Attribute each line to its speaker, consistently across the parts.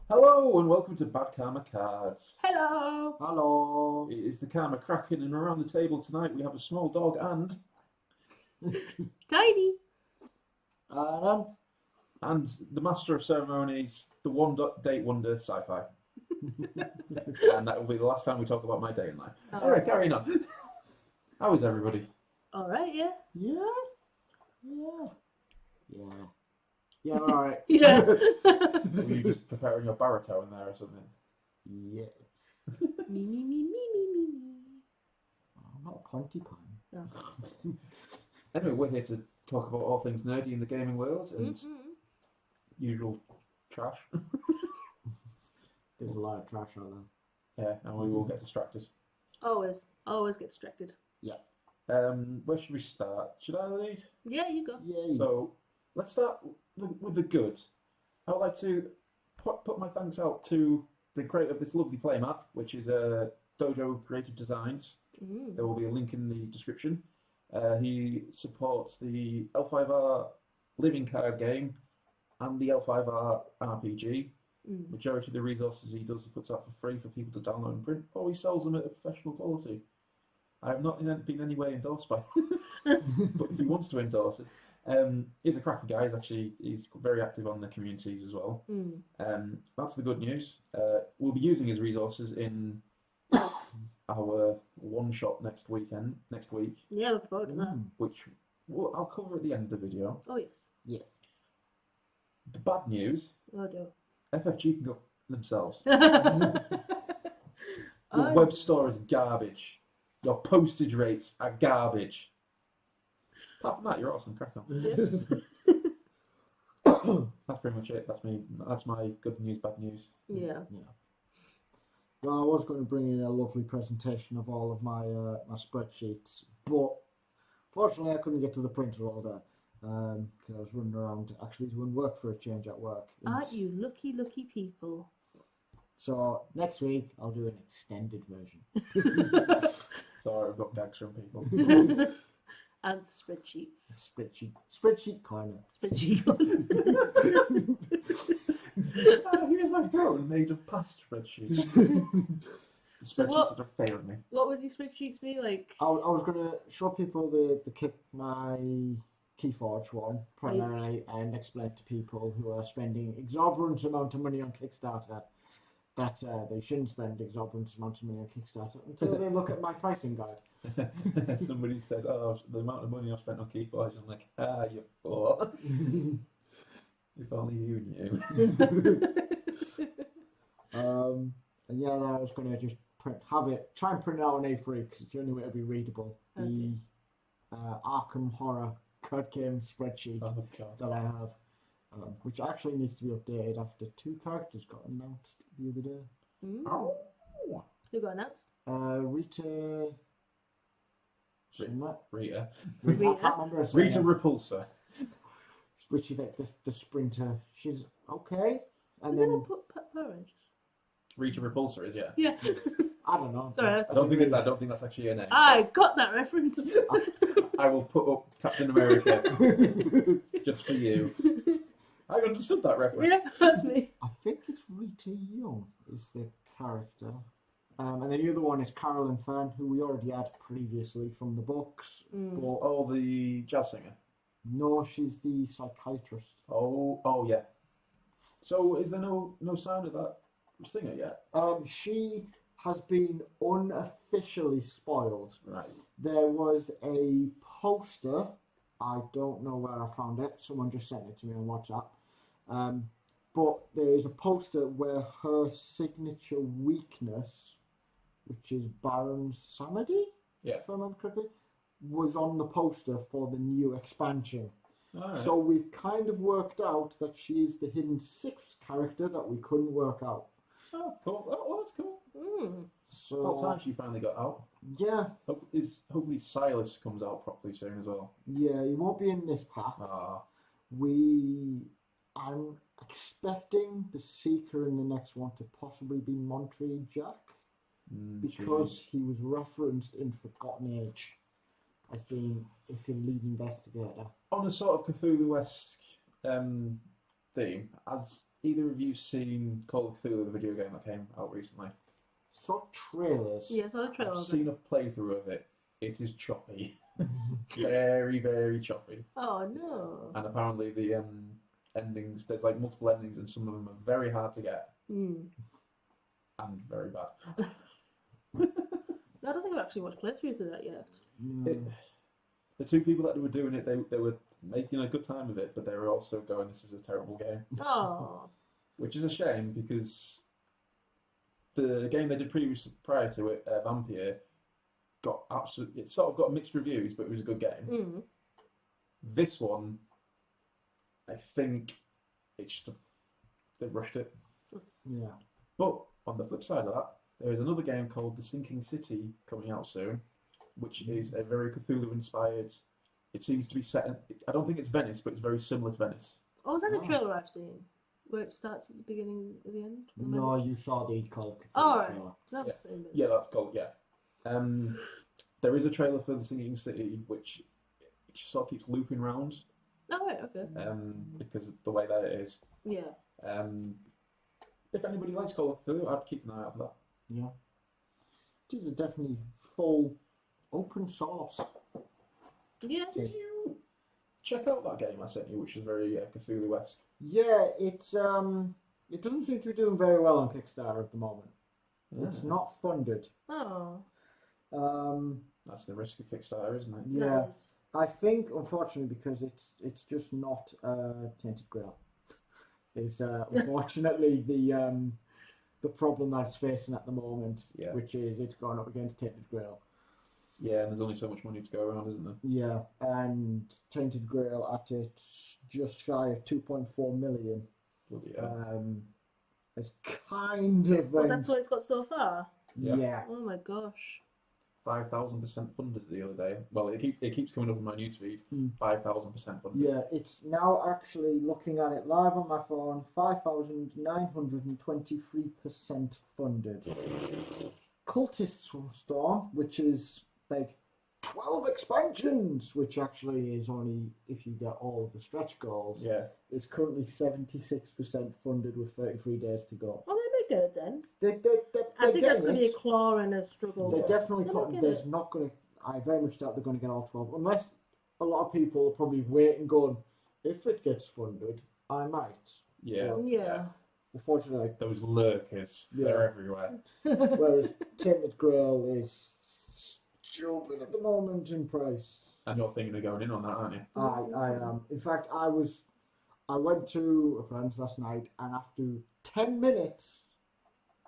Speaker 1: Hello and welcome to Bad Karma Cards.
Speaker 2: Hello.
Speaker 3: Hello.
Speaker 1: It is the Karma Kraken, and around the table tonight we have a small dog and
Speaker 2: Tyney.
Speaker 1: and the master of ceremonies, the date wonder, SiFi. And that will be the last time we talk about my day in life. Alright, carrying on. How is everybody?
Speaker 2: All right, yeah.
Speaker 3: Yeah, alright.
Speaker 2: Yeah.
Speaker 1: Were you just preparing your baritone there or something?
Speaker 3: Yes.
Speaker 2: Me.
Speaker 3: I'm not a porcupine.
Speaker 2: No.
Speaker 1: Anyway, we're here to talk about all things nerdy in the gaming world and usual trash.
Speaker 3: There's a lot of trash out there.
Speaker 1: Yeah, and we will get distracted.
Speaker 2: Always get distracted.
Speaker 1: Where should we start? Should I lead?
Speaker 2: Yeah, you go.
Speaker 3: Yay.
Speaker 1: So let's start with the good. I would like to put my thanks out to the creator of this lovely playmat, which is Dojo Creative Designs. There will be a link in the description. He supports the L5R living card game and the L5R RPG. Majority of the resources he puts out for free for people to download and print, or he sells them at a professional quality. I have not been in any way endorsed by but if he wants to endorse it. He's a cracker guy. He's very active on the communities as well. That's the good news. We'll be using his resources in our one shot next week.
Speaker 2: Yeah, look forward to that.
Speaker 1: Which I'll cover at the end of the video.
Speaker 2: Oh yes.
Speaker 3: Yes.
Speaker 1: The bad news:
Speaker 2: Oh dear.
Speaker 1: FFG can go themselves.
Speaker 2: Oh,
Speaker 1: Your web store is garbage. Your postage rates are garbage. Apart from that, you're awesome. Crack on. That's pretty much it. That's me. That's my good news, bad news.
Speaker 2: Yeah.
Speaker 3: Well, I was going to bring in a lovely presentation of all of my my spreadsheets, but fortunately I couldn't get to the printer all day because I was running around actually doing work for a change at work.
Speaker 2: Aren't you lucky people?
Speaker 3: So next week I'll do an extended version.
Speaker 1: Sorry, I've got gags from people.
Speaker 2: And spreadsheets.
Speaker 3: Spreadsheet corner.
Speaker 2: Spreadsheet.
Speaker 1: Here's my phone made of past spreadsheets. The
Speaker 2: So
Speaker 1: spreadsheets that have failed me.
Speaker 2: What would your spreadsheets be like?
Speaker 3: I was going to show people my Keyforge one primarily and explain to people who are spending exorbitant amount of money on Kickstarter that they shouldn't spend exorbitant amounts of money on Kickstarter until they look at my pricing guide.
Speaker 1: Somebody said, "Oh, the amount of money I've spent on Keyforge," I'm like, you fool. If only you knew.
Speaker 3: And yeah, I was going to just try and print it out on A3 because it's the only way to be readable. The Arkham Horror card game spreadsheet that I have, which actually needs to be updated after 2 characters got announced the other day.
Speaker 1: Oh.
Speaker 2: Who got announced?
Speaker 3: Rita.
Speaker 1: Rita.
Speaker 3: I can't remember her
Speaker 1: Rita
Speaker 3: surname.
Speaker 1: Repulsa.
Speaker 3: Which is like the sprinter. She's okay, and
Speaker 2: Is
Speaker 3: then
Speaker 2: it not Power Rangers?
Speaker 1: Rita Repulsa is, yeah.
Speaker 2: Yeah.
Speaker 3: I don't know.
Speaker 2: Sorry.
Speaker 1: I don't think that's actually her name.
Speaker 2: I got that reference.
Speaker 1: I will put up Captain America just for you. I understood that reference.
Speaker 2: Yeah, that's me.
Speaker 3: I think it's Rita Young is the character. And then the other one is Carolyn Fern, who we already had previously from the books. But
Speaker 1: Oh, the jazz singer.
Speaker 3: no, she's the psychiatrist.
Speaker 1: Oh yeah. So is there no sign of that singer yet?
Speaker 3: She has been unofficially spoiled.
Speaker 1: Right.
Speaker 3: There was a poster. I don't know where I found it. Someone just sent it to me on WhatsApp. But there is a poster where her signature weakness, which is Baron Samedi,
Speaker 1: Yeah.
Speaker 3: if I remember correctly, was on the poster for the new expansion.
Speaker 1: Alright.
Speaker 3: So we've kind of worked out that she is the hidden 6th character that we couldn't work out.
Speaker 1: Oh, cool. Oh, well, that's cool.
Speaker 3: So
Speaker 1: About time she finally got out.
Speaker 3: yeah,
Speaker 1: Hopefully Silas comes out properly soon as well.
Speaker 3: yeah, he won't be in this pack. I'm expecting the Seeker in the next one to possibly be Monterey Jack because he was referenced in Forgotten Age as being a lead investigator.
Speaker 1: On a sort of Cthulhu-esque theme, either of you seen Call of Cthulhu, the video game that came out recently?
Speaker 3: Saw trailers.
Speaker 2: Yeah, so the trailer.
Speaker 1: I've
Speaker 2: of it.
Speaker 1: seen a playthrough of it. It is choppy. Very, very choppy.
Speaker 2: Oh no.
Speaker 1: And apparently the endings, there's like multiple endings and some of them are very hard to get
Speaker 2: Mm.
Speaker 1: and very bad.
Speaker 2: I don't think I've actually watched playthroughs of that yet.
Speaker 3: No.
Speaker 1: The two people that were doing it, they were making a good time of it, but they were also going, this is a terrible game.
Speaker 2: Oh.
Speaker 1: Which is a shame because the game they did prior to it, Vampire, it sort of got mixed reviews, but it was a good game.
Speaker 2: Mm.
Speaker 1: This one, I think they rushed it.
Speaker 3: Yeah.
Speaker 1: But on the flip side of that, there is another game called The Sinking City coming out soon, which is a very Cthulhu-inspired. It seems to be set in, I don't think it's Venice, but it's very similar to Venice.
Speaker 2: Oh, is that the
Speaker 3: Oh.
Speaker 2: trailer I've seen? Where it starts at the beginning or the end?
Speaker 3: No, you saw the Call of Cthulhu
Speaker 2: Oh, right.
Speaker 3: trailer.
Speaker 2: That was the same bit.
Speaker 1: Yeah, that's called, yeah. There is a trailer for The Sinking City, which it sort of keeps looping round
Speaker 2: Oh, right, okay.
Speaker 1: because of the way that it is.
Speaker 2: Yeah.
Speaker 1: If anybody likes Call of Cthulhu, I'd keep an eye out for that.
Speaker 3: Yeah. These are definitely full open source.
Speaker 2: Yeah.
Speaker 1: Did you check out that game I sent you, which is very Cthulhu-esque?
Speaker 3: Yeah, it doesn't seem to be doing very well on Kickstarter at the moment. It's not funded.
Speaker 2: Oh.
Speaker 1: That's the risk of Kickstarter, isn't it?
Speaker 3: Yeah.
Speaker 2: Nice.
Speaker 3: I think, unfortunately, because it's just not Tainted Grail. Is unfortunately the problem that it's facing at the moment,
Speaker 1: Yeah.
Speaker 3: which is it's going up against Tainted Grail.
Speaker 1: Yeah, and there's only so much money to go around, isn't there?
Speaker 3: Yeah, and Tainted Grail at its just shy of 2.4 million.
Speaker 1: Bloody hell.
Speaker 3: It's kind of
Speaker 2: Well, that's what it's got so far.
Speaker 1: Yeah.
Speaker 3: yeah.
Speaker 2: Oh my gosh.
Speaker 1: 5,000% funded the other day. Well, it keeps coming up in my newsfeed. 5,000% funded.
Speaker 3: Yeah, it's now actually looking at it live on my phone, 5,923% funded. Cultist Storm, which is like 12 expansions, which actually is only if you get all of the stretch goals,
Speaker 1: Yeah.
Speaker 3: is currently 76% funded with 33 days to go.
Speaker 2: Well, they may get it then.
Speaker 3: They're
Speaker 2: I think that's
Speaker 3: getting
Speaker 2: going to be a
Speaker 3: it.
Speaker 2: claw and a struggle.
Speaker 3: They're definitely
Speaker 2: They'll
Speaker 3: putting,
Speaker 2: get
Speaker 3: there's
Speaker 2: it.
Speaker 3: not going to, I very much doubt they're going to get all 12, unless a lot of people are probably waiting going, if it gets funded, I might.
Speaker 1: Yeah.
Speaker 2: Yeah.
Speaker 3: Unfortunately,
Speaker 1: Those lurkers,
Speaker 3: Yeah.
Speaker 1: they're everywhere.
Speaker 3: whereas Tainted Grail is jumping at the moment in price.
Speaker 1: And you're thinking of going in on that, aren't you?
Speaker 3: I am. In fact, I went to a friend's last night, and after 10 minutes,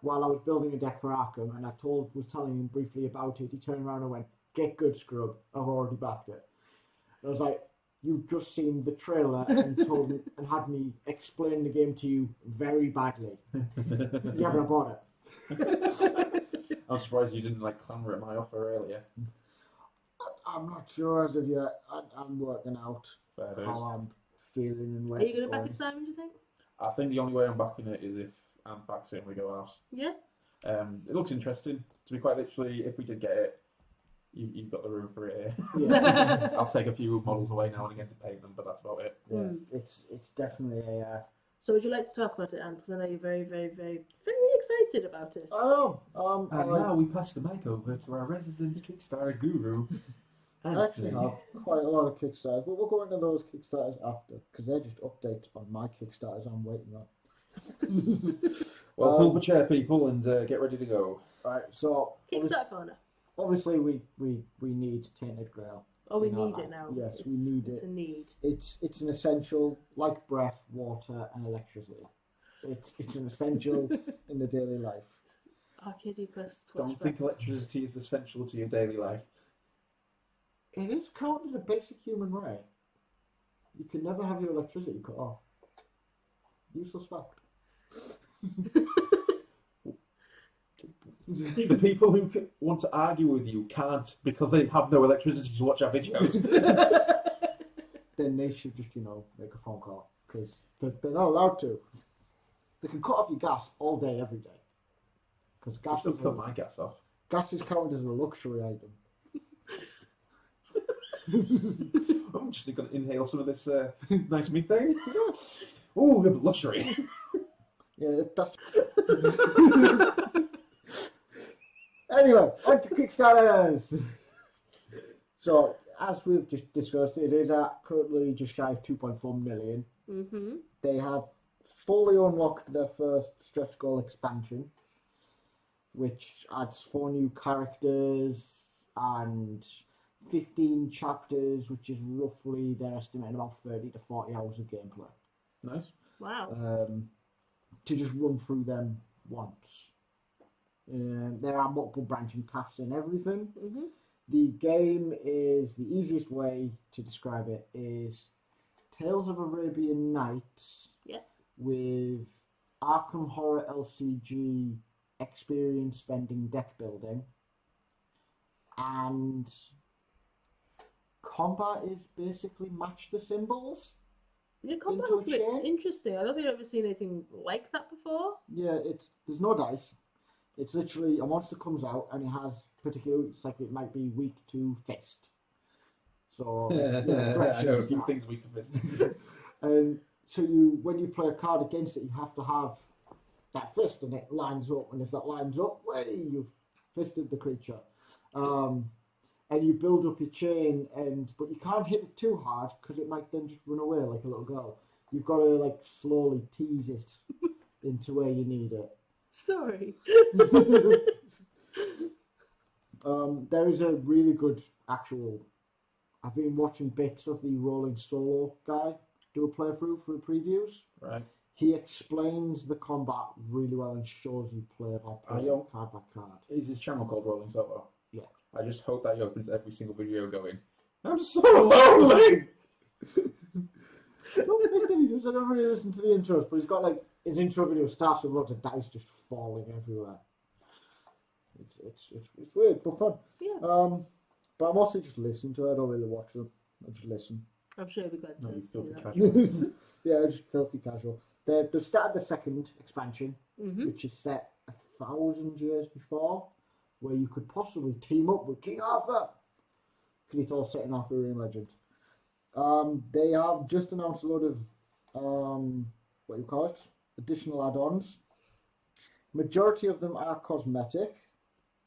Speaker 3: while I was building a deck for Arkham, and was telling him briefly about it, he turned around and went, "Get good, scrub. I've already backed it." And I was like, "You've just seen the trailer and told me, and had me explain the game to you very badly. Yeah, but I bought it."
Speaker 1: I'm surprised you didn't clamour at my offer earlier.
Speaker 3: I'm not sure as of yet. I'm working out
Speaker 1: Fair dues.
Speaker 3: how I'm feeling and where
Speaker 2: Are you going to
Speaker 3: it's
Speaker 2: back
Speaker 3: going.
Speaker 2: it, Simon, do you think?
Speaker 1: I think the only way I'm backing it is if Anth backs it and we go halves.
Speaker 2: Yeah.
Speaker 1: It looks interesting. To be quite literally, if we did get it, you've got the room for it here.
Speaker 3: Yeah.
Speaker 1: I'll take a few models away now and again to paint them, but that's about it.
Speaker 3: Yeah, it's definitely a.
Speaker 2: So would you like to talk about it, Anne? Because I know you're very, very, very, very excited about it.
Speaker 3: Oh,
Speaker 1: And now we pass the mic over to our resident Kickstarter guru,
Speaker 3: I actually have quite a lot of Kickstarters, but we'll go into those Kickstarters after because they're just updates on my Kickstarters I'm waiting on.
Speaker 1: Well, pull up a chair, people, and get ready to go.
Speaker 3: Right, so
Speaker 2: Kickstarter corner.
Speaker 3: obviously we need Tainted Grail.
Speaker 2: Oh, we
Speaker 3: in our
Speaker 2: need it
Speaker 3: life.
Speaker 2: now.
Speaker 3: Yes,
Speaker 2: It's-
Speaker 3: we need
Speaker 2: It's
Speaker 3: it.
Speaker 2: a need.
Speaker 3: It's an essential, like breath, water, and electricity. It's an essential in the daily life.
Speaker 2: Arcade plus
Speaker 1: Don't think electricity is essential to your daily life.
Speaker 3: It is counted as a basic human right. You can never have your electricity cut off. Useless fact.
Speaker 1: The people who want to argue with you can't because they have no electricity to watch our videos.
Speaker 3: Then they should just, make a phone call because they're not allowed to. They can cut off your gas all day, every day. Because
Speaker 1: I still cut my gas off.
Speaker 3: gas is counted as a luxury item.
Speaker 1: I'm just going to inhale some of this nice methane. Oh, luxury.
Speaker 3: That's anyway, on to Kickstarters. So, as we've just discussed, it is at currently just shy of 2.4 million.
Speaker 2: Mm-hmm.
Speaker 3: They have fully unlocked their first stretch goal expansion, which adds 4 new characters and 15 chapters, which is roughly, they're estimating about 30 to 40 hours of gameplay.
Speaker 1: Nice.
Speaker 2: Wow.
Speaker 3: To just run through them once. There are multiple branching paths and everything.
Speaker 2: Mm-hmm.
Speaker 3: The game is, the easiest way to describe it is Tales of Arabian Nights with Arkham Horror LCG experience spending deck building, and combat is basically match the symbols.
Speaker 2: Yeah, combat
Speaker 3: into a
Speaker 2: looks a bit
Speaker 3: chain.
Speaker 2: interesting. I don't think I've ever seen anything like that before.
Speaker 3: Yeah, there's no dice. It's literally a monster comes out and it has particular. It's like it might be weak to fist. So
Speaker 1: I know a few things weak to fist.
Speaker 3: And so when you play a card against it, you have to have that fist, and it lines up. And if that lines up, you've fisted the creature. And you build up your chain, but you can't hit it too hard because it might then just run away like a little girl. You've got to slowly tease it into where you need it.
Speaker 2: Sorry.
Speaker 3: There is a really good actual. I've been watching bits of the Rolling Solo guy do a playthrough for the previews.
Speaker 1: Right.
Speaker 3: He explains the combat really well and shows you play by play, card by card.
Speaker 1: Is his channel called Rolling Solo?
Speaker 3: Yeah.
Speaker 1: I just hope that he opens every single video going, I'm so lonely!
Speaker 3: I don't think that he does. I don't really listen to the intros, but he's got his intro video starts with loads of dice just falling everywhere. It's weird but fun.
Speaker 2: Yeah.
Speaker 3: But I'm also just listening to it. I don't really watch them. I just listen.
Speaker 2: I'm sure you'll be glad to.
Speaker 1: No, you filthy
Speaker 2: that.
Speaker 1: casual.
Speaker 3: Yeah, just filthy casual. They've started the second expansion,
Speaker 2: Mm-hmm.
Speaker 3: which is set 1,000 years before, where you could possibly team up with King Arthur, because it's all set in Arthurian legend. They have just announced a lot of additional add-ons. Majority of them are cosmetic,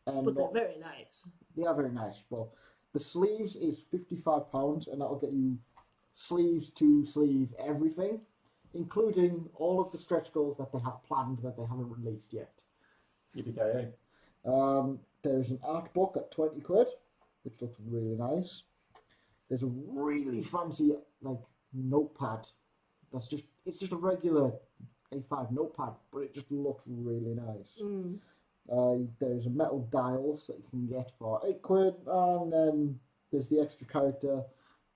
Speaker 3: and
Speaker 2: But they're very nice.
Speaker 3: they are very nice. Well, the sleeves is £55, and that'll get you sleeves to sleeve everything, including all of the stretch goals that they have planned that they haven't released yet.
Speaker 1: Yippee-ki-yay.
Speaker 3: There's an art book at £20, which looks really nice. There's a really fancy notepad. It's just a regular A5 notepad, but it just looks really nice.
Speaker 2: Mm.
Speaker 3: There's a metal dials that you can get for £8, and then there's the extra character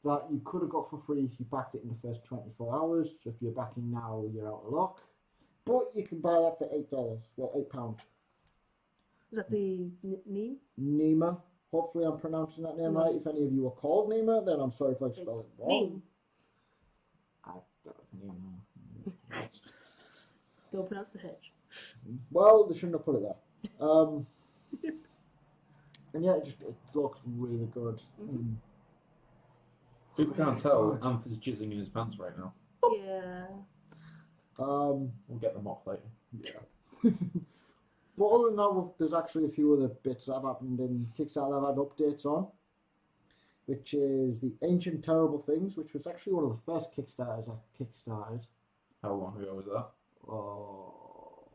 Speaker 3: that you could have got for free if you backed it in the first 24 hours. So if you're backing now, you're out of luck. But you can buy that for $8. Well, £8.
Speaker 2: Is that the name?
Speaker 3: Nima. Hopefully I'm pronouncing that name right. If any of you are called Nima, then I'm sorry if I spelled it wrong.
Speaker 2: Don't pronounce the H.
Speaker 3: Well, they shouldn't have put it there. And yeah, it looks really good.
Speaker 2: Mm-hmm.
Speaker 1: If people can't tell, Anth is jizzing in his pants right now.
Speaker 2: Yeah.
Speaker 1: We'll get them off later.
Speaker 3: Yeah. But other than that, there's actually a few other bits that have happened in Kickstarter I've had updates on, which is the Ancient Terrible Things, which was actually one of the first Kickstarters I kickstarted.
Speaker 1: How long ago was that?
Speaker 3: Oh,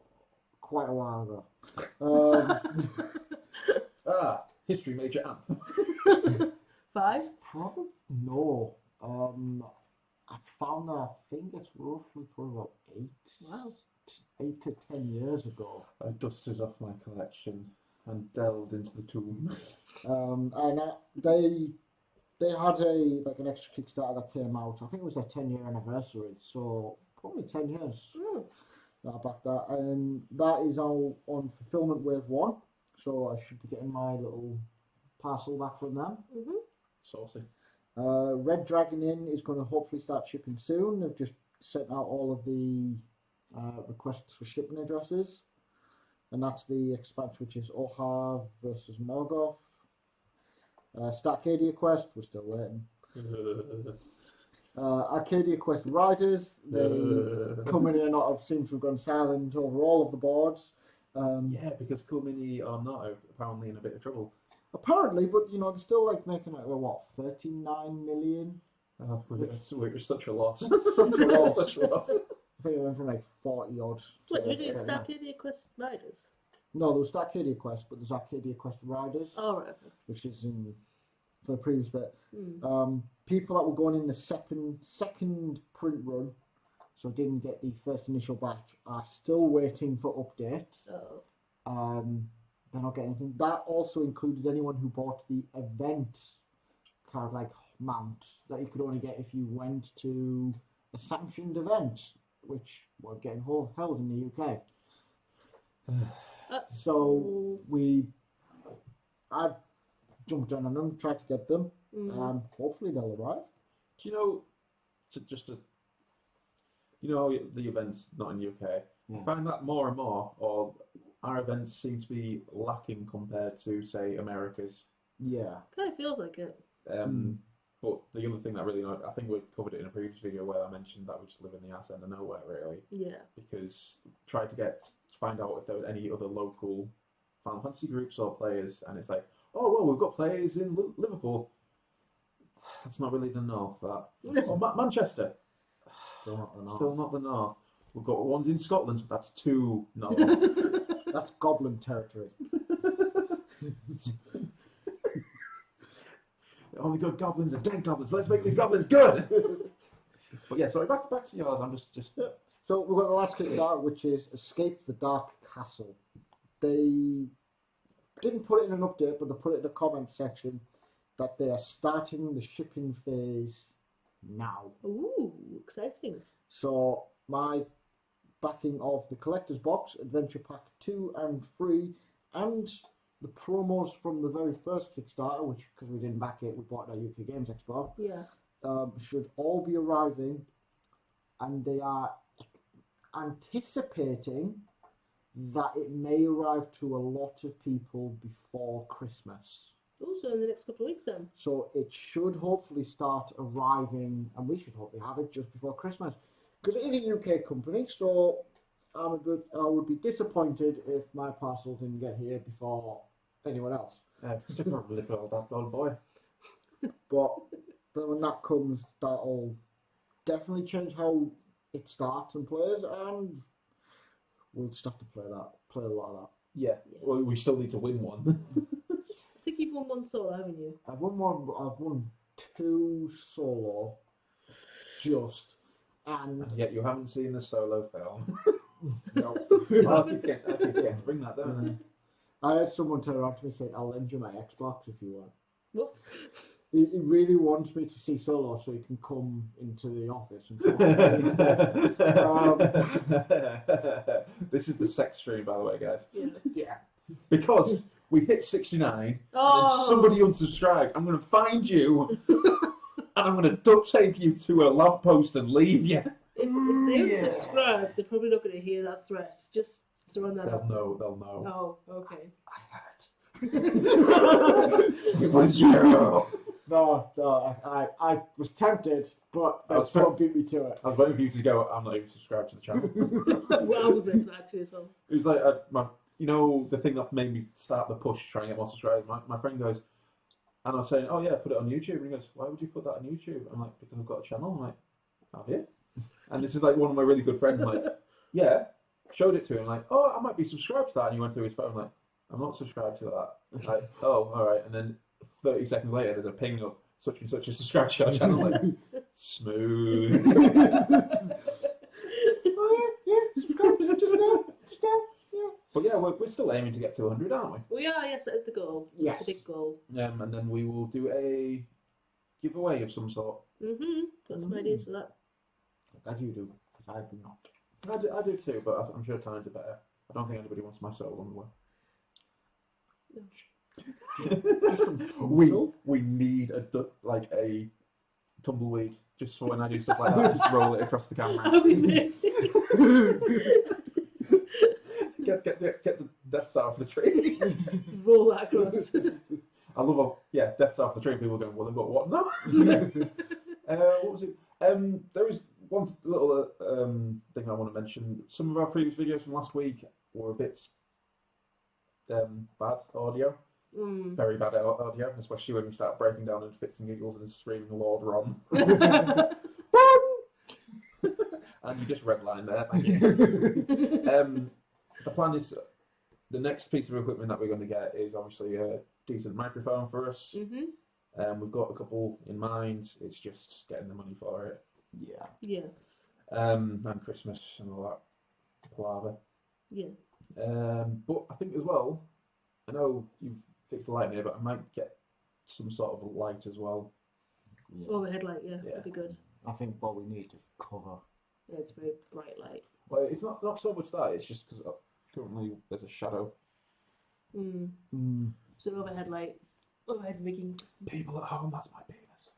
Speaker 3: quite a while ago.
Speaker 1: History major Anth.
Speaker 2: 5?
Speaker 3: Probably no. I found that I think it's roughly probably about 8 to 10 years ago.
Speaker 1: I dusted off my collection and delved into the tomb.
Speaker 3: And they had an extra Kickstarter that came out. I think it was their 10-year anniversary, so probably 10 years. That I backed that, and that is all on Fulfillment Wave 1. So I should be getting my little parcel back from them.
Speaker 2: Mm-hmm.
Speaker 1: Saucy.
Speaker 3: Red Dragon Inn is going to hopefully start shipping soon. They've just sent out all of the requests for shipping addresses, and that's the expansion, which is Ohar versus Morgoth. Starcadia Quest, we're still waiting. Arcadia Quest Riders, they come in here not have seemed to have gone silent over all of the boards.
Speaker 1: Yeah, because Cool Mini are not apparently in a bit of trouble.
Speaker 3: Apparently, but they're still like making like 39 million.
Speaker 1: We're such a loss.
Speaker 3: Such a loss.
Speaker 1: Such a loss.
Speaker 3: I think it went from like 40 odd.
Speaker 2: Wait, we did Arcadia Quest Riders?
Speaker 3: No, there was Arcadia Quest, but there's Arcadia Quest Riders,
Speaker 2: Right.
Speaker 3: which is in for the previous bit. People that were going in the second print run, so didn't get the first initial batch, are still waiting for updates. They're not getting anything. That also included anyone who bought the event card, like mount, that you could only get if you went to a sanctioned event, which were getting held in the UK. So I jumped on them, tried to get them. Hopefully they'll arrive.
Speaker 1: Do you know, the events not in the UK, you find that more and more, or our events seem to be lacking compared to, say, America's.
Speaker 3: Yeah.
Speaker 2: Kind of feels like it.
Speaker 1: But the other thing that really annoyed, I think we covered it in a previous video where I mentioned that we just live in the arse end of nowhere, really.
Speaker 2: Yeah.
Speaker 1: Because tried to find out if there were any other local Final Fantasy groups or players, and it's like, oh, well, we've got players in Liverpool. That's not really the north, that. Oh, Manchester.
Speaker 3: Still not the north.
Speaker 1: Still not the north. We've got ones in Scotland. That's too north.
Speaker 3: That's Goblin territory.
Speaker 1: Oh, we got goblins and dead goblins. Let's make these goblins good. But yeah, sorry. Back to yours. I'm just.
Speaker 3: So we've got the last Kickstarter, which is Escape the Dark Castle. They didn't put it in an update, but they put it in the comment section that they are starting the shipping phase now.
Speaker 2: Ooh, exciting.
Speaker 3: So my backing of the collector's box, Adventure Pack 2 and 3, and the promos from the very first Kickstarter, which, because we didn't back it, we bought it at UK Games Expo, should all be arriving, and they are anticipating that it may arrive to a lot of people before Christmas.
Speaker 2: Also in the next couple of weeks then.
Speaker 3: So it should hopefully start arriving, and we should hopefully have it just before Christmas. Because it is a UK company, so I would be disappointed if my parcel didn't get here before anyone else.
Speaker 1: It's different for that old boy.
Speaker 3: But then when that comes, that'll definitely change how it starts and plays, and we'll just have to play a lot of that.
Speaker 1: Yeah. Well, we still need to win one.
Speaker 2: I think you've won one solo, haven't you?
Speaker 3: I've won one, but I've won 2 solo. And
Speaker 1: yet you haven't seen the solo film.
Speaker 3: No.
Speaker 1: I keep getting to bring that, don't I?
Speaker 3: I had someone turn around to me saying, "I'll lend you my Xbox if you want."
Speaker 2: What?
Speaker 3: He really wants me to see solo so he can come into the office and
Speaker 1: This is the sex stream, by the way, guys.
Speaker 2: Yeah.
Speaker 1: Because we hit 69 and then somebody unsubscribed. I'm going to find you and I'm going to duct tape you to a lamppost and leave you.
Speaker 2: If they unsubscribe, they're probably not going to hear that threat. Just throwing that out.
Speaker 1: They'll know.
Speaker 2: Oh, okay.
Speaker 1: I heard. It was you.
Speaker 3: No, I was tempted, but that's what beat me to it.
Speaker 1: I was waiting for you to go, I'm not even subscribed to the channel.
Speaker 2: Well, I would break that actually as well.
Speaker 1: It was like, the thing that made me start the push to try and get more subscribers. My friend goes, and I was saying, oh yeah, put it on YouTube. And he goes, why would you put that on YouTube? I'm like, because I've got a channel. I'm like, have you? And this is like one of my really good friends. I'm like, yeah. Showed it to him. Like, oh, I might be subscribed to that. And he went through his phone. I'm like, I'm not subscribed to that. Like, oh, all right. And then 30 seconds later, there's a ping up, such and such is subscribed to our channel. Like, smooth.
Speaker 3: Oh yeah, subscribe just now. Yeah.
Speaker 1: But yeah, we're still aiming to get to 100, aren't we?
Speaker 2: We are, yes, that is the goal.
Speaker 3: Yes.
Speaker 2: The big goal.
Speaker 1: And then we will do a giveaway of some sort.
Speaker 2: Got some ideas for that.
Speaker 3: As you do, because I do not.
Speaker 1: I do too, but I'm sure times are better. I don't think anybody wants my soul on the way.
Speaker 3: Just some tinsel.
Speaker 1: We need a tumbleweed just for when I do stuff like that. Just roll it across the camera.
Speaker 2: That'd be amazing.
Speaker 1: Get the Death Star off the tree.
Speaker 2: Roll that across.
Speaker 1: I love Death Star off the tree. People going, well, they've got what now? What was it? There is one little thing I want to mention. Some of our previous videos from last week were a bit bad audio. Very bad audio, especially when we start breaking down into fits and giggles and screaming Lord Ron. And you just redline there, thank you. The plan is, the next piece of equipment that we're going to get is obviously a decent microphone for us. We've got a couple in mind, it's just getting the money for it.
Speaker 2: Yeah.
Speaker 1: And Christmas and all that palaver.
Speaker 2: Yeah.
Speaker 1: But I think as well, I know you've fixed the light here, but I might get some sort of a light as well.
Speaker 2: Overhead light, that'd be good.
Speaker 3: I think what we need is cover.
Speaker 2: Yeah, it's a very bright light.
Speaker 1: Well, it's not so much that, it's just because currently there's a shadow.
Speaker 2: So overhead light, overhead rigging system.
Speaker 1: People at home, that's my penis.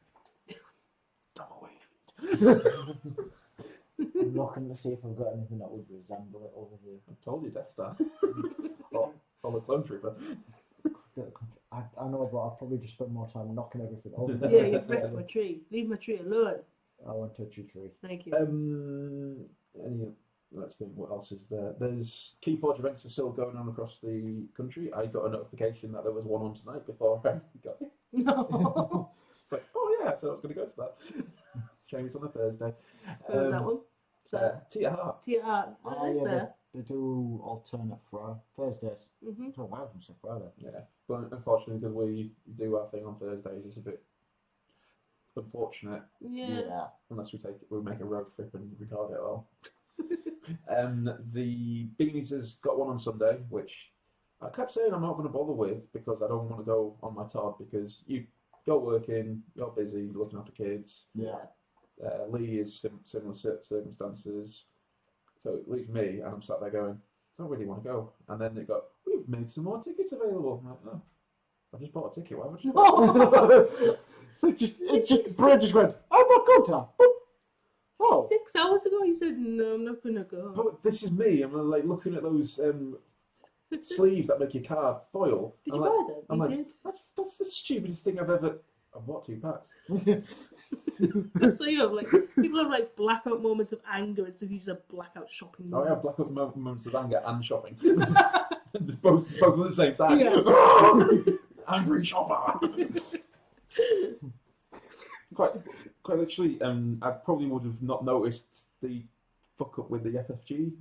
Speaker 1: Tumbleweed.
Speaker 3: I'm looking to see if I've got anything that would resemble it over here.
Speaker 1: I told you, Death Star. or the Clone Trooper.
Speaker 3: I know, but I'll probably just spend more time knocking everything over.
Speaker 2: Yeah, you've wrecked my tree. Leave my tree alone.
Speaker 3: I won't touch your tree.
Speaker 2: Thank you.
Speaker 1: Let's think, what else is there? There's Keyforge events are still going on across the country. I got a notification that there was one on tonight before I got it.
Speaker 2: No.
Speaker 1: It's like, oh yeah, so I was going to go to that. Shame it's on a Thursday.
Speaker 2: Where's that one?
Speaker 1: Tia Hart.
Speaker 2: Tia Hart.
Speaker 3: They do alternate Thursdays. So why from say Friday?
Speaker 1: Yeah, but unfortunately, because we do our thing on Thursdays, it's a bit unfortunate.
Speaker 2: Yeah.
Speaker 1: Unless we make a road trip and record it all. The Beanies has got one on Sunday, which I kept saying I'm not going to bother with because I don't want to go on my Todd because you're working, you're busy, looking after kids.
Speaker 3: Yeah.
Speaker 1: Lee is similar circumstances, so it leaves me, and I'm sat there going, I don't really want to go. And then they got, we've made some more tickets available. I'm like, oh, I just bought a ticket. Why would you?
Speaker 3: Brad just went, I'm not going to. Oh.
Speaker 2: 6 hours ago, you said no, I'm not gonna go.
Speaker 1: But this is me. I'm like looking at those sleeves that make your card foil.
Speaker 2: Did you buy them? You did.
Speaker 1: That's the stupidest thing I've ever. I've bought 2 packs.
Speaker 2: That's what you have. Like people have like blackout moments of anger, and so you just have blackout shopping
Speaker 1: I
Speaker 2: moments.
Speaker 1: have blackout moments of anger and shopping. both at the same time.
Speaker 2: Yeah.
Speaker 1: Angry shopper. Quite literally, I probably would have not noticed the fuck up with the FFG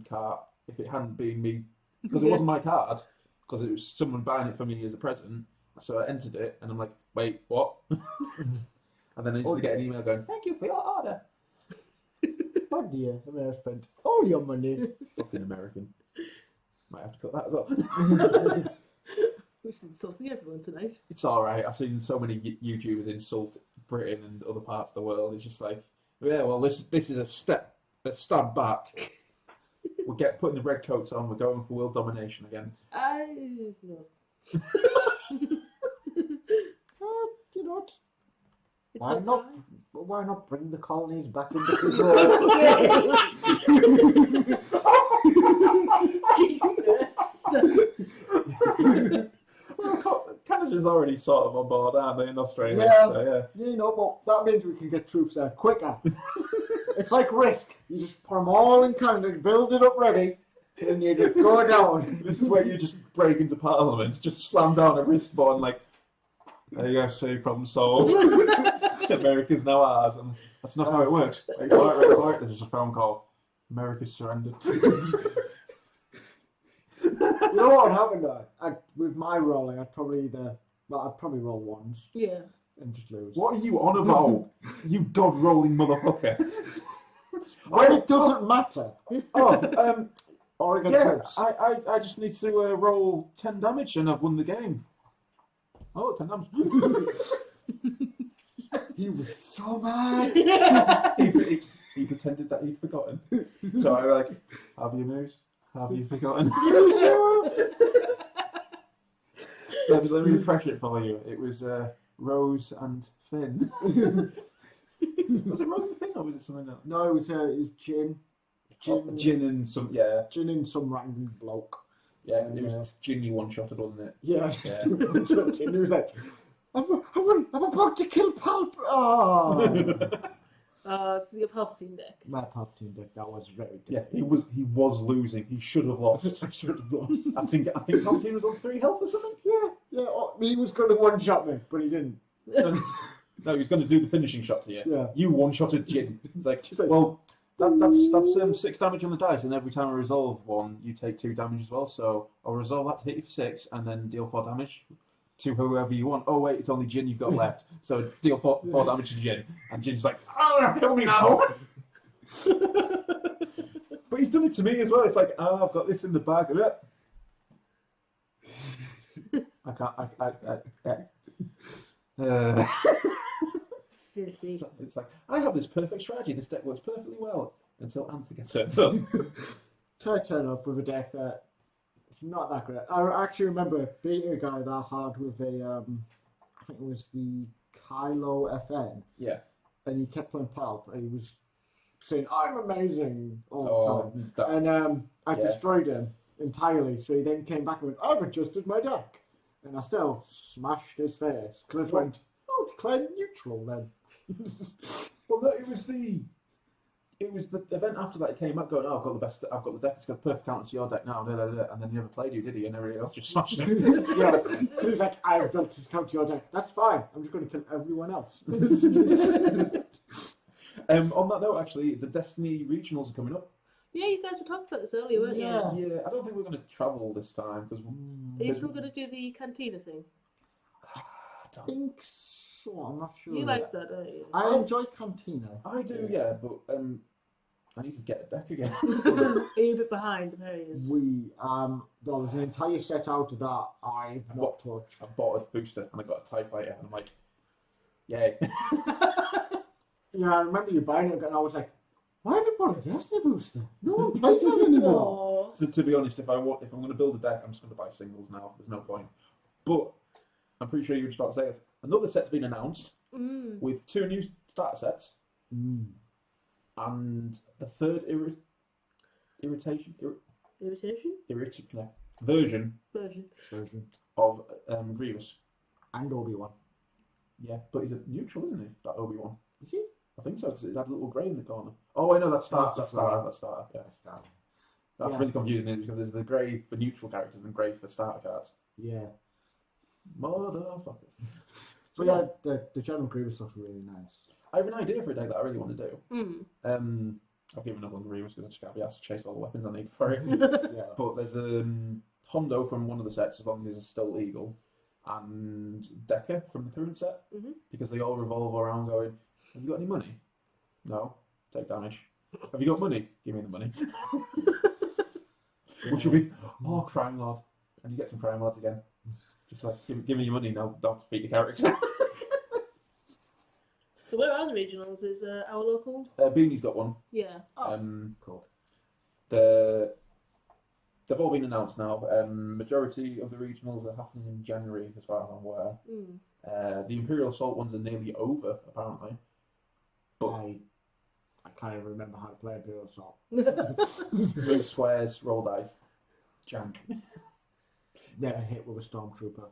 Speaker 1: cart if it hadn't been me, because it wasn't my card, because it was someone buying it for me as a present. So I entered it, and I'm like, wait, what? And then I used to get an email going, thank you for your order.
Speaker 3: Oh dear, I may have spent all your money.
Speaker 1: Fucking American. Might have to cut that as well.
Speaker 2: We're just insulting everyone tonight.
Speaker 1: It's alright, I've seen so many YouTubers insult Britain and other parts of the world. It's just like, yeah, well, this is a step back. We're putting the red coats on, we're going for world domination again.
Speaker 2: No.
Speaker 3: You know,
Speaker 2: It's
Speaker 3: why
Speaker 2: hot
Speaker 3: not?
Speaker 2: time.
Speaker 3: Why not bring the colonies back into control?
Speaker 2: Jesus.
Speaker 1: Well, Canada's already sort of on board, aren't they, in Australia?
Speaker 3: Yeah,
Speaker 1: so, yeah.
Speaker 3: You know, but that means we can get troops there quicker. It's like Risk. You just put them all in Canada, build it up ready, and you just go down.
Speaker 1: This is where you just break into Parliament, just slam down a wrist button like, there you go, see, problem solved. America's now ours, and that's not how it works. Wait for it. There's just a phone call. America's surrendered.
Speaker 3: You know what would happen though? With my rolling, I'd probably roll ones.
Speaker 2: Yeah.
Speaker 3: And just lose.
Speaker 1: What are you on about? You god-rolling motherfucker.
Speaker 3: When it doesn't matter. Oregon
Speaker 1: Yeah,
Speaker 3: troops.
Speaker 1: I just need to roll 10 damage and I've won the game. Oh, 10 damage.
Speaker 3: He was so mad.
Speaker 1: he pretended that he'd forgotten. So I was like, have you moves? Have you forgotten? Let me refresh it for you. It was Rose and Finn. Was it Rose and Finn or was it something else?
Speaker 3: No, it was Gin.
Speaker 1: Gin and some, yeah.
Speaker 3: Gin and some random bloke.
Speaker 1: Yeah, it was Gin you one-shotted, wasn't it?
Speaker 3: Yeah.
Speaker 1: Yeah.
Speaker 3: And he was like, I'm about to kill Palp. Oh.
Speaker 2: This is your Palpatine deck.
Speaker 3: My Palpatine deck, that was very
Speaker 1: Yeah,
Speaker 3: difficult.
Speaker 1: he was losing. He should have lost.
Speaker 3: I should have lost.
Speaker 1: I think Palpatine was on 3 health or something.
Speaker 3: Yeah. Oh, he was going to one-shot me, but he didn't.
Speaker 1: No, he was going to do the finishing shot to you.
Speaker 3: Yeah.
Speaker 1: You one-shotted Jin. It's like, well, that's 6 damage on the dice, and every time I resolve one, you take 2 damage as well. So I'll resolve that to hit you for 6, and then deal 4 damage to whoever you want. Oh wait, it's only Jin you've got left. So deal 4 damage to Jin, and Jin's like, oh, kill me now. But he's done it to me as well. It's like, oh, I've got this in the bag. I can't.
Speaker 2: Filthy.
Speaker 1: It's like, I have this perfect strategy. This deck works perfectly well until Anth gets hurt. So
Speaker 3: I turn up with a deck that it's not that great. I actually remember beating a guy that hard with a, I think it was the Kylo FN.
Speaker 1: yeah.
Speaker 3: And he kept playing Palp, and he was saying, I'm amazing all the time. And I destroyed him entirely, so he then came back and went, I've adjusted my deck. And I still smashed his face, because I just went, I'll declare neutral then.
Speaker 1: Well, no, it was the event after that. He came up going, "Oh, I've got the deck. It's got a perfect counter to your deck now." And then he never played you, did he? And everybody else just smashed him.
Speaker 3: Yeah, he was like, "I've built this counter to your deck. That's fine. I'm just going to kill everyone else."
Speaker 1: On that note, actually, the Destiny regionals are coming up.
Speaker 2: Yeah, you guys were talking about this earlier, weren't
Speaker 3: Yeah.
Speaker 2: you?
Speaker 1: Yeah, I don't think we're going to travel this time because
Speaker 2: Are you still going to do the cantina thing?
Speaker 3: I think so. I'm not sure.
Speaker 2: You like that, don't you?
Speaker 3: I enjoy Cantina.
Speaker 1: I do, yeah, but I need to get a deck again.
Speaker 2: Are you a bit behind in areas?
Speaker 3: There's an entire set out of that I've not touched.
Speaker 1: I bought a booster and I got a TIE Fighter, and I'm like, yay.
Speaker 3: Yeah, I remember you buying it, and I was like, why have you bought a Destiny booster? No one plays that anymore.
Speaker 1: To be honest, if I'm going to build a deck, I'm just going to buy singles now. There's no point. But I'm pretty sure you were just about to say this. Another set's been announced with 2 new starter sets. And the third version of Grievous.
Speaker 3: And Obi-Wan.
Speaker 1: Yeah, but he's a neutral, isn't he? That Obi-Wan.
Speaker 3: Is he?
Speaker 1: I think so, because it had a little grey in the corner. Oh, I know, that's Star. That's Star. Yeah. That's really confusing, isn't it? Because there's the grey for neutral characters and grey for starter cards.
Speaker 3: Yeah.
Speaker 1: Motherfuckers.
Speaker 3: But yeah, the General Grievous looks really nice.
Speaker 1: I have an idea for a deck that I really want to do. I've given up on Grievous because I just can't be asked to chase all the weapons I need for it.
Speaker 3: Yeah.
Speaker 1: But there's Hondo from one of the sets, as long as he's still legal, and Decker from the current set, because they all revolve around going, have you got any money? No. Take damage. Have you got money? Give me the money. Which will be, Crime Lord. And you get some Crime Lords again. Just like, give me your money, no, don't defeat the character.
Speaker 2: So where are the regionals? Is our local?
Speaker 1: Beanie's got one.
Speaker 2: Yeah.
Speaker 3: Cool.
Speaker 1: They've all been announced now. Majority of the regionals are happening in January, as far as I'm aware. The Imperial Assault ones are nearly over, apparently. But
Speaker 3: I can't even remember how to play Imperial Assault.
Speaker 1: move squares, roll dice, jank.
Speaker 3: Never hit with a Stormtrooper.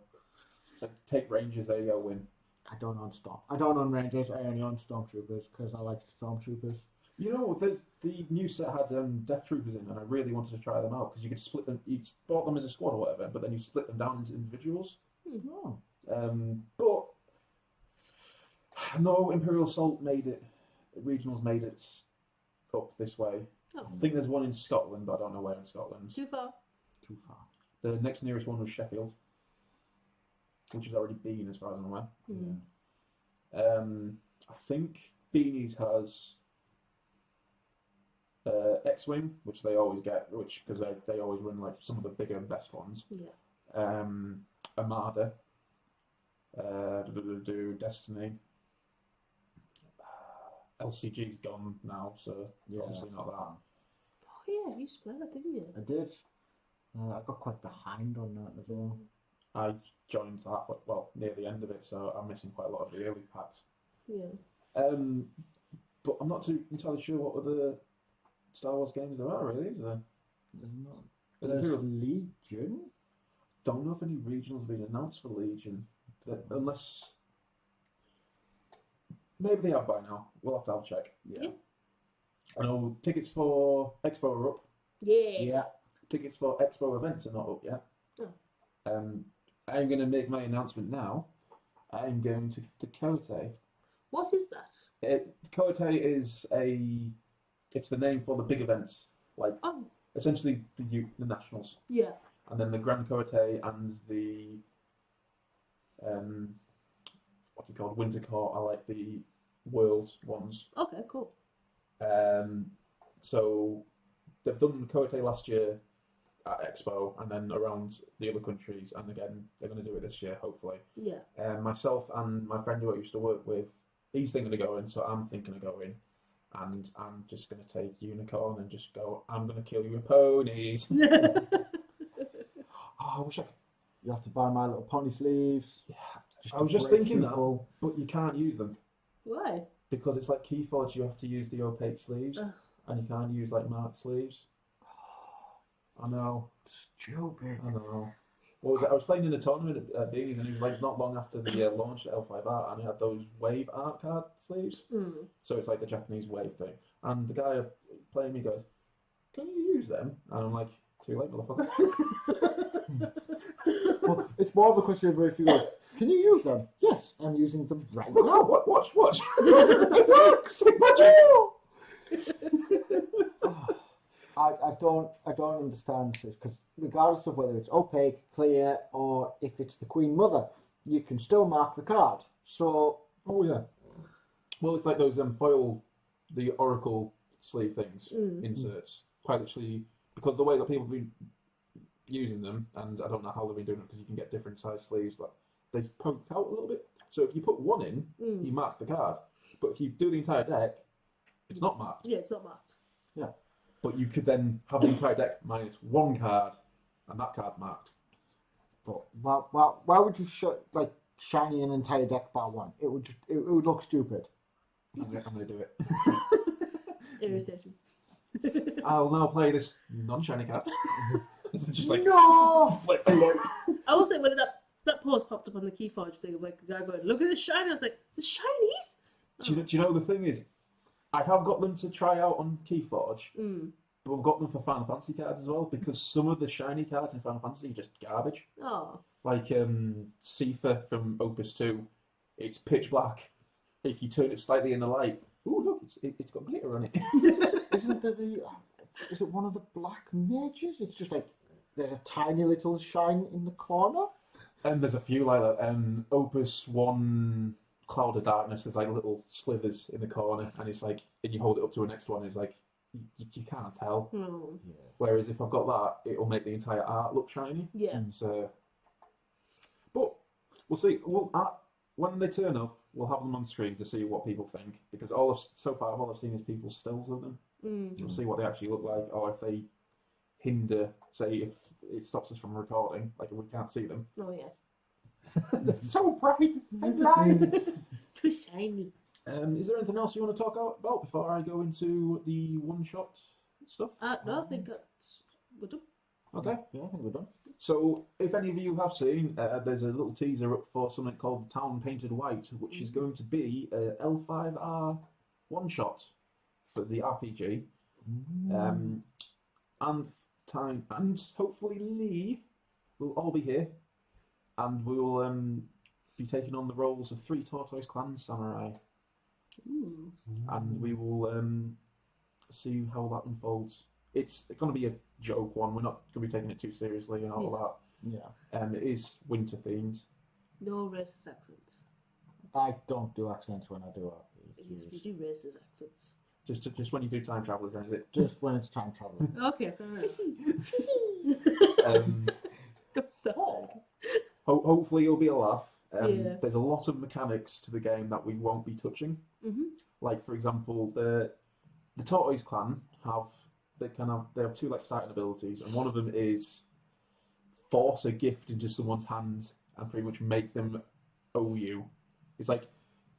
Speaker 1: Take Rangers, there you go, win.
Speaker 3: I don't own Rangers, I only own Stormtroopers because I like Stormtroopers.
Speaker 1: You know, there's the new set had Death Troopers in, and I really wanted to try them out because you could split them. You bought them as a squad or whatever, but then you split them down into individuals.
Speaker 3: Oh.
Speaker 1: But no, Imperial Assault regionals made it up this way.
Speaker 2: Oh.
Speaker 1: I think there's one in Scotland, but I don't know where in Scotland.
Speaker 2: Too far.
Speaker 1: The next nearest one was Sheffield, which has already been, as far as I'm aware. I think Beanies has X-Wing, which they always get, because they always run like some of the bigger and best ones.
Speaker 2: Yeah.
Speaker 1: Armada, Destiny. LCG's gone now, so obviously not that.
Speaker 2: Oh yeah, you used to play that, didn't you?
Speaker 3: I did. I got quite behind on that as well.
Speaker 1: I joined halfway, near the end of it, so I'm missing quite a lot of the early packs.
Speaker 2: Yeah.
Speaker 1: But I'm not too entirely sure what other Star Wars games there are, really, is there?
Speaker 3: There's not.
Speaker 1: There's
Speaker 3: There's Legion.
Speaker 1: Don't know if any regionals have been announced for Legion. unless maybe they have by now. We'll have to have a check.
Speaker 2: Yeah.
Speaker 1: I know tickets for Expo are up.
Speaker 2: Yeah.
Speaker 1: Tickets for Expo events are not up yet.
Speaker 2: Oh.
Speaker 1: I'm going to make my announcement now. I'm going to the Kotei.
Speaker 2: What is that?
Speaker 1: Kotei is it's the name for the big events, like essentially the nationals.
Speaker 2: Yeah.
Speaker 1: And then the Grand Kotei and the what's it called? Winter Court are like the world ones.
Speaker 2: Okay, cool.
Speaker 1: So they've done Kotei last year at Expo and then around the other countries, and again they're going to do it this year, hopefully.
Speaker 2: Yeah.
Speaker 1: Myself and my friend who I used to work with, he's thinking of going, so I'm thinking of going, and I'm just going to take Unicorn and just go, I'm going to kill you with ponies. I wish I could.
Speaker 3: You have to buy My Little Pony sleeves.
Speaker 1: Yeah, I was just thinking that, but you can't use them.
Speaker 2: Why?
Speaker 1: Because it's like Keyforge, you have to use the opaque sleeves, and you can't use like marked sleeves. I know.
Speaker 3: Stupid.
Speaker 1: I know. What was it? I was playing in a tournament at Beanies, and it was like not long after the launch at L5R, and it had those wave art card sleeves. So it's like the Japanese wave thing. And the guy playing me goes, "Can you use them?" And I'm like, "Too late, motherfucker."
Speaker 3: Well, it's more of a question of if you go, "Can you use them?" Yes, I'm using them right now.
Speaker 1: Watch.
Speaker 3: It works. I don't understand this, because regardless of whether it's opaque, clear, or if it's the Queen Mother, you can still mark the card. So
Speaker 1: oh yeah. Well, it's like those foil, the Oracle sleeve things, inserts. Quite literally, because the way that people have been using them, and I don't know how they've been doing it, because you can get different size sleeves, like they poke out a little bit. So if you put one in, you mark the card. But if you do the entire deck, it's not marked.
Speaker 2: Yeah, it's not marked.
Speaker 3: yeah.
Speaker 1: But you could then have the entire deck minus one card, and that card marked.
Speaker 3: But why would you shiny an entire deck by one? It would look stupid.
Speaker 1: I'm gonna do it.
Speaker 2: Irritation.
Speaker 1: I'll now play this non-shiny card. This is just like
Speaker 3: no.
Speaker 1: flip.
Speaker 2: I will say when that post popped up on the Keyforge thing of like the guy going, "Look at this shiny," I was like, "The shinies."
Speaker 1: Do you know the thing is, I have got them to try out on Keyforge, but I've got them for Final Fantasy cards as well, because some of the shiny cards in Final Fantasy are just garbage.
Speaker 2: Oh.
Speaker 1: Like SiFi from Opus 2, it's pitch black. If you turn it slightly in the light, ooh look, it's got glitter on it.
Speaker 3: Isn't there is it one of the black mages? It's just like there's a tiny little shine in the corner.
Speaker 1: And there's a few like that. Opus 1 Cloud of Darkness, there's like little slithers in the corner, and it's like, and you hold it up to a next one, and it's like, you can't tell.
Speaker 2: Oh.
Speaker 3: Yeah.
Speaker 1: Whereas if I've got that, it'll make the entire art look shiny.
Speaker 2: Yeah.
Speaker 1: So, but we'll see. When they turn up, we'll have them on screen to see what people think, because so far all I've seen is people's stills of them. We'll see what they actually look like, or if they hinder, say, if it stops us from recording, like if we can't see them.
Speaker 2: Oh yeah.
Speaker 1: They're so bright and blind.
Speaker 2: Too shiny.
Speaker 1: Is there anything else you want to talk about before I go into the one-shot stuff?
Speaker 2: No, I think we're done.
Speaker 1: Okay.
Speaker 3: Yeah, I think we're done.
Speaker 1: So, if any of you have seen, there's a little teaser up for something called Town Painted White, which is going to be a L5R one-shot for the RPG. Anth, Tyney, and hopefully Lee will all be here, and we will be taking on the roles of 3 Tortoise Clan samurai. And we will see how that unfolds. It's going to be a joke one. We're not going to be taking it too seriously and all that.
Speaker 3: Yeah.
Speaker 1: It is winter themed.
Speaker 2: No racist accents.
Speaker 3: I don't do accents when I do
Speaker 2: Yes, we do racist accents.
Speaker 1: Just when you do time travelers, then is it?
Speaker 3: Just when it's time traveling.
Speaker 2: Okay, fair enough.
Speaker 1: Hopefully it'll be a laugh.
Speaker 2: Yeah.
Speaker 1: There's a lot of mechanics to the game that we won't be touching. Like, for example, the Tortoise Clan they have 2 like starting abilities, and one of them is force a gift into someone's hand and pretty much make them owe you. It's like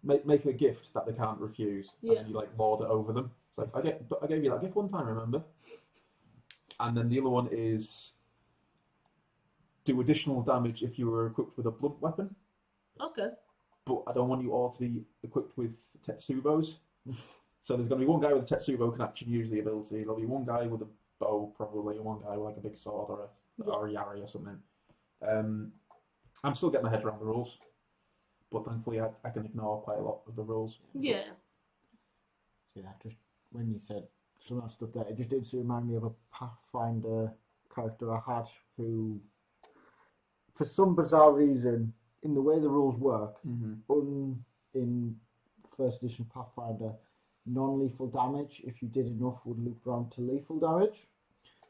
Speaker 1: make a gift that they can't refuse, and then you like lord it over them. It's like I gave you that gift one time, remember? And then the other one is do additional damage if you were equipped with a blunt weapon.
Speaker 2: Okay.
Speaker 1: but I don't want you all to be equipped with Tetsubos. So there's going to be one guy with a Tetsubo can actually use the ability. There'll be one guy with a bow, probably, and one guy with like a big sword or a yari or something. I'm still getting my head around the rules, but thankfully I can ignore quite a lot of the rules.
Speaker 2: Yeah.
Speaker 3: Yeah, just when you said some of that stuff there, it just did remind me of a Pathfinder character I had who, for some bizarre reason, in the way the rules work, in first edition Pathfinder, non-lethal damage, if you did enough, would loop around to lethal damage.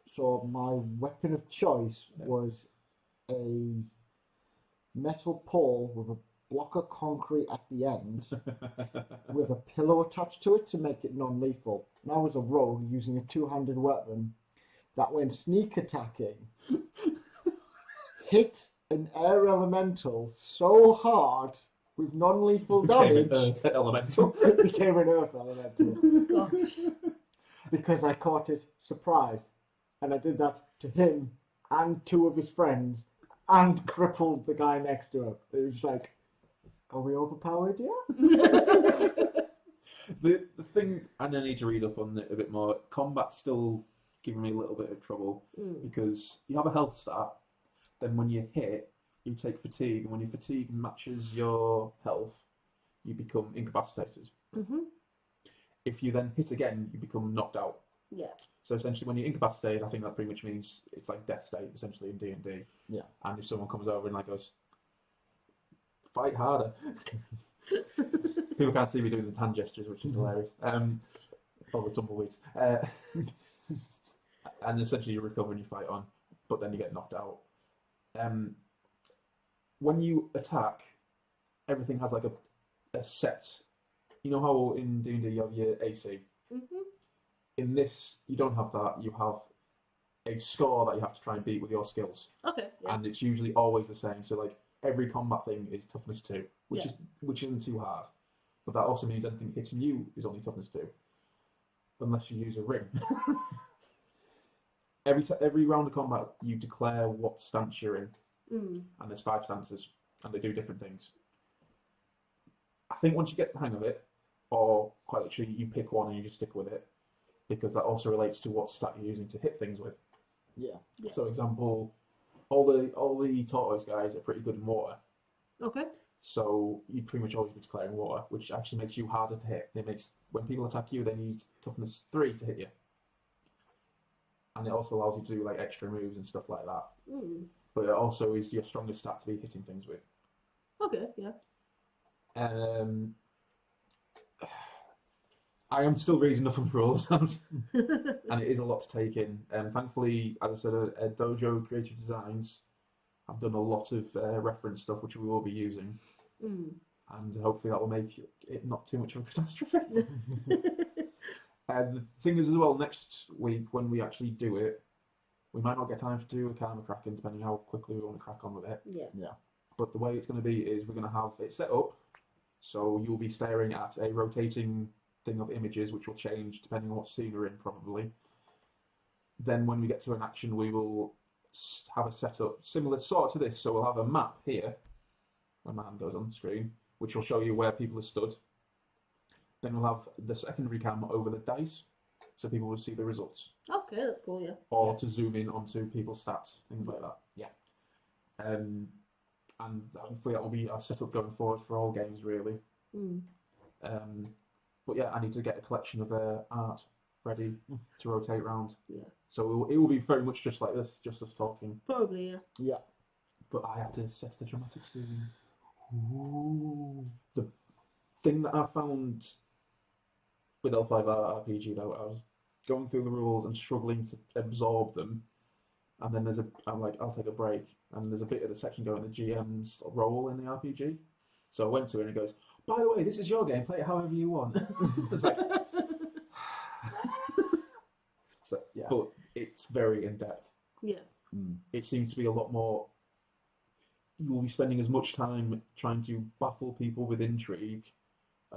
Speaker 3: So my weapon of choice was a metal pole with a block of concrete at the end with a pillow attached to it to make it non-lethal. And I was a rogue using a two-handed weapon that, when sneak attacking, hit an air elemental so hard with non-lethal damage, it became an earth elemental.
Speaker 2: Gosh.
Speaker 3: Because I caught it surprised. And I did that to him and two of his friends and crippled the guy next to him. It was like, are we overpowered yet?
Speaker 1: The thing, and I need to read up on it a bit more, combat's still giving me a little bit of trouble because you have a health stat, then when you hit, you take fatigue, and when your fatigue matches your health, you become incapacitated. If you then hit again, you become knocked out.
Speaker 2: Yeah.
Speaker 1: So essentially, when you're incapacitated, I think that pretty much means it's like death state, essentially, in D&D.
Speaker 3: Yeah.
Speaker 1: And if someone comes over and like goes, fight harder. People can't see me doing the hand gestures, which is hilarious. Or the tumbleweeds. And essentially you recover and you fight on, but then you get knocked out. When you attack, everything has like a set. You know how in D&D you have your AC? In this, you don't have that. You have a score that you have to try and beat with your skills.
Speaker 2: Okay. Yeah.
Speaker 1: And it's usually always the same. So like every combat thing is toughness 2, which isn't too hard. But that also means anything hitting you is only toughness 2, unless you use a ring. Every round of combat, you declare what stance you're in, and there's 5 stances, and they do different things. I think once you get the hang of it, or quite literally you pick one and you just stick with it, because that also relates to what stat you're using to hit things with.
Speaker 3: Yeah.
Speaker 1: So, example, all the tortoise guys are pretty good in water.
Speaker 2: Okay.
Speaker 1: So you'd pretty much always be declaring water, which actually makes you harder to hit. When people attack you, they need toughness 3 to hit you, and it also allows you to do like extra moves and stuff like that. But it also is your strongest stat to be hitting things with.
Speaker 2: Okay. Yeah.
Speaker 1: I am still reading up on rules, and it is a lot to take in. Thankfully, as I said, Dojo Creative Designs, I've done a lot of reference stuff which we will be using, and hopefully that will make it not too much of a catastrophe. The thing is as well, next week when we actually do it, we might not get time to do a Karma Kraken, depending how quickly we want to crack on with it.
Speaker 2: Yeah.
Speaker 1: But the way it's going to be is we're going to have it set up, so you'll be staring at a rotating thing of images which will change depending on what scene we're in, probably. Then when we get to an action, we will have a setup similar sort to this. So we'll have a map here, when my hand goes on the screen, which will show you where people are stood. Then we'll have the secondary camera over the dice, so people will see the results.
Speaker 2: Okay, that's cool. Yeah.
Speaker 1: Or to zoom in onto people's stats, things like that.
Speaker 3: Yeah.
Speaker 1: And hopefully that will be our setup going forward for all games, really. But yeah, I need to get a collection of art ready to rotate around. Yeah. So it will be very much just like this, just us talking.
Speaker 2: Probably, yeah.
Speaker 3: Yeah.
Speaker 1: But I have to set the dramatic scene. Ooh. The thing that I found with L5R RPG, though, I was going through the rules and struggling to absorb them. And then I'm like, I'll take a break. And there's a bit of the section going, the GM's role in the RPG. So I went to it and it goes, by the way, this is your game, play it however you want. It's like, so, yeah. But it's very in-depth.
Speaker 2: Yeah.
Speaker 1: It seems to be a lot more, you will be spending as much time trying to baffle people with intrigue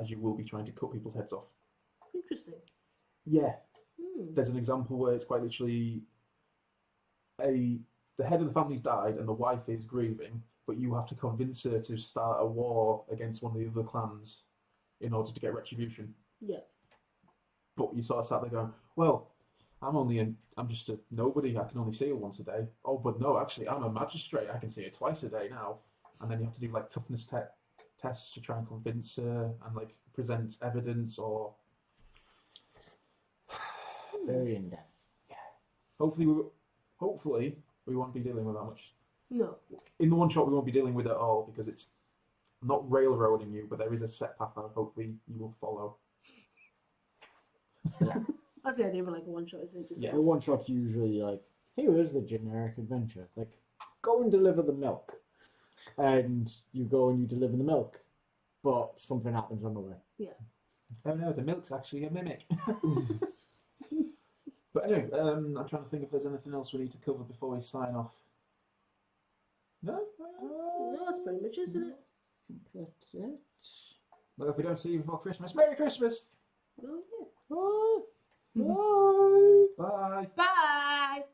Speaker 1: as you will be trying to cut people's heads off.
Speaker 2: Interesting.
Speaker 1: Yeah. There's an example where it's quite literally the head of the family's died and the wife is grieving, but you have to convince her to start a war against one of the other clans in order to get retribution.
Speaker 2: Yeah.
Speaker 1: But you sort of sat there going, well, I'm just a nobody. I can only see her once a day. Oh, but no, actually, I'm a magistrate. I can see her twice a day now. And then you have to do like toughness tests to try and convince her and like present evidence or.
Speaker 3: Very in depth.
Speaker 1: Yeah. Hopefully, we won't be dealing with that much.
Speaker 2: No.
Speaker 1: In the one shot, we won't be dealing with it at all because it's not railroading you, but there is a set path that hopefully you will follow.
Speaker 3: Yeah.
Speaker 2: That's the idea of like a one shot, isn't it? Just
Speaker 1: Yeah.
Speaker 3: The one shot's usually like, here is the generic adventure. Like, go and deliver the milk. And you go and you deliver the milk. But something happens on the way.
Speaker 2: Yeah.
Speaker 1: Oh no, the milk's actually a mimic. But anyway, I'm trying to think if there's anything else we need to cover before we sign off. No?
Speaker 2: No, that's pretty much, isn't it?
Speaker 3: That's it.
Speaker 1: Well, if we don't see you before Christmas, Merry Christmas!
Speaker 2: Oh, yeah.
Speaker 3: Bye. Bye.
Speaker 1: Bye!
Speaker 2: Bye!